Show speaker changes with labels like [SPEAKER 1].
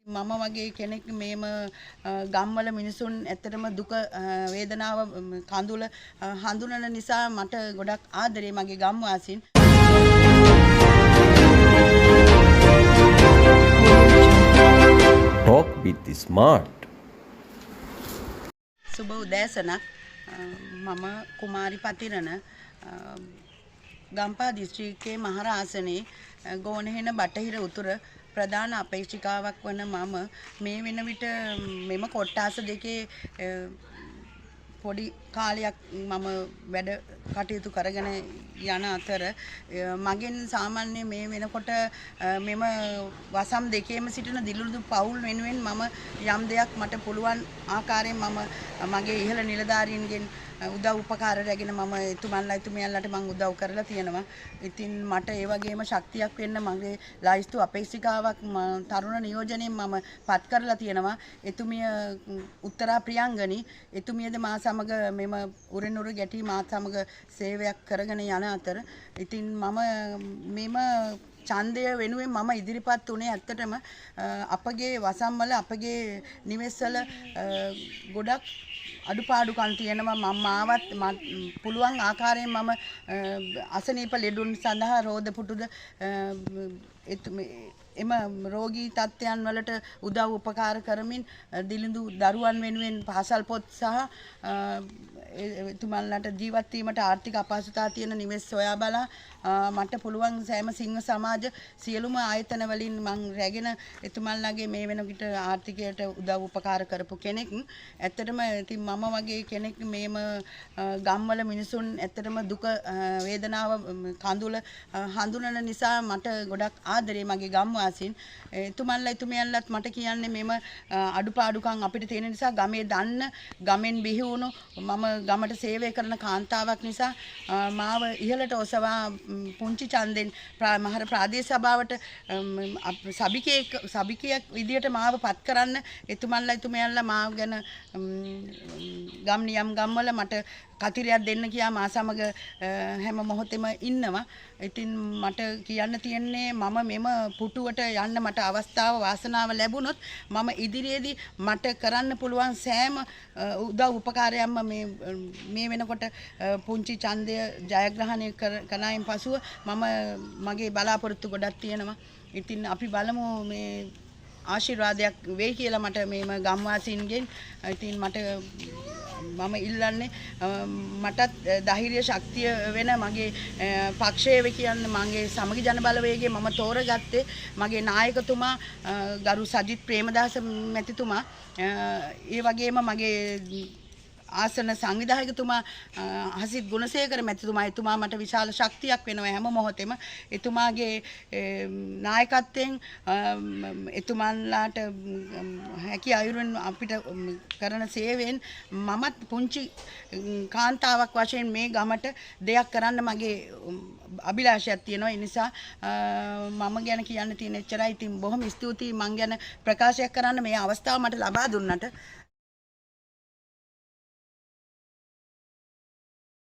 [SPEAKER 1] මම වගේ කෙනෙක් මේම ගම්වල මිනිසුන් ඇත්තටම දුක වේදනාව කඳුල හඳුනන නිසා මට ගොඩක් ආදරේ මගේ ගම්වාසීන්.
[SPEAKER 2] Talk with the smart.
[SPEAKER 1] සුබ උදෑසනක්. මම කුමාරි පතිරණ ගම්පහ දිස්ත්‍රික්කයේ මහරාසනේ ගෝනහෙන බටහිර උතුර ප්‍රධාන අපේක්ෂිකාවක් වන මම මේ වෙන විට මෙම කොට්ටාස දෙකේ පොඩි කාලයක් මම වැඩ කටයුතු කරගෙන යන අතර මගෙන් සාමාන්‍ය මේ වෙනකොට මෙම වසම් දෙකේම සිටින දිලුදු පවුල් වෙනුවෙන් මම යම් දෙයක් මට පුළුවන් ආකාරයෙන් මම මගේ ඉහළ නිලධාරීන්ගෙන් උදව් උපකාර රැගෙන මම එතුමන්ලා එතුමියන්ලාට මම උදව් කරලා තියෙනවා. ඉතින් මට ඒ වගේම ශක්තියක් වෙන්න මගේ ලයිස්තු අපේක්ෂිකාවක් තරුණ නියෝජනයෙන් මම පත් කරලා තියෙනවා. එතුමිය උත්තරා ප්‍රියංගනි එතුමියද මා සමග මෙම උරෙන් උර ගැටි මා සමග සේවයක් කරගෙන යන අතර ඉතින් මම මෙම ඡන්දය වෙනුවෙන් මම ඉදිරිපත් වුණේ ඇත්තටම අපගේ වසම්වල අපගේ නිවෙස්වල ගොඩක් අඩුපාඩුකම් තියෙනවා. මම ආවත් පුළුවන් ආකාරයෙන් මම අසනීප ලෙඩුන් සඳහා රෝද පුටුද එම රෝගී තත්ත්වයන් වලට උදව් උපකාර කරමින් දිලිඳු දරුවන් වෙනුවෙන් පාසල් පොත් සහ එතුමන්ලාට ජීවත් වීමට ආර්ථික අපහසුතාව තියෙන නිවෙස් සොයා බලා මට පුළුවන් සෑම සිංහ සමාජ සියලුම ආයතන වලින් මං රැගෙන එතුමන්ලාගේ මේ වෙනකොට ආර්ථිකයට උදව් උපකාර කරපු කෙනෙක්. ඇත්තටම ඉතින් මම වගේ කෙනෙක් මේම ගම්වල මිනිසුන් ඇත්තටම දුක වේදනාව කඳුල හඳුනන නිසා මට ගොඩක් ආදරේ මගේ ගම්වාසීන්. එතුමන්ලා එතුමියන්ලාත් මට කියන්නේ මෙම අඩුපාඩුකම් අපිට තියෙන නිසා ගමේ දන්න ගමෙන් බිහි වුණු මම ගමට සේවය කරන කාන්තාවක් නිසා මාව ඉහළට ඔසවා පුංචි ඡන්දෙන් මහර ප්‍රාදේශ සභාවට සභිකයෙක් විදියට මාව පත් කරන්න එතුමන්ලා එතුමියන්ලා මාව ගැන ගම් නියම් ගම්වල මට කතිරයක් දෙන්න කියා මා සමග හැම මොහොතෙම ඉන්නවා. ඉතින් මට කියන්න තියෙන්නේ මම මෙම පුටුවට යන්න මට අවස්ථාව වාසනාව ලැබුණොත් මම ඉදිරියේදී මට කරන්න පුළුවන් සෑම උදව් උපකාරයක්ම මේ වෙනකොට පුංචි ඡන්දය ජයග්‍රහණය කරනායින් පසුව මම මගේ බලාපොරොත්තු ගොඩක් තියෙනවා. ඉතින් අපි බලමු මේ ආශිර්වාදයක් වෙයි කියලා මට මේම ගම්වාසීන්ගෙන්. ඉතින් මම ඉල්ලන්නේ මටත් ධෛර්ය ශක්තිය වෙන මගේ පක්ෂය වේ කියන්නේ මගේ සමගි ජන බලවේගයේ මම තෝරගත්තේ මගේ නායකතුමා ගරු සජිත් ප්‍රේමදාස මැතිතුමා. ඒ වගේම මගේ ආසන සංවිධායකතුමා හසිත් ගුණසේකර මැතිතුමා. එතුමා මට විශාල ශක්තියක් වෙනවා හැම මොහොතෙම. එතුමාගේ නායකත්වයෙන් එතුමන්ලාට හැකි අයුරින් අපිට කරන සේවයෙන් මමත් පුංචි කාන්තාවක් වශයෙන් මේ ගමට දෙයක් කරන්න මගේ අභිලාෂයක් තියෙනවා. ඒ නිසා මම ගැන කියන්න තියෙන එච්චරයි. ඉතින් බොහොම ස්තුතියි මං ගැන ප්‍රකාශයක් කරන්න මේ අවස්ථාව මට ලබා දුන්නට.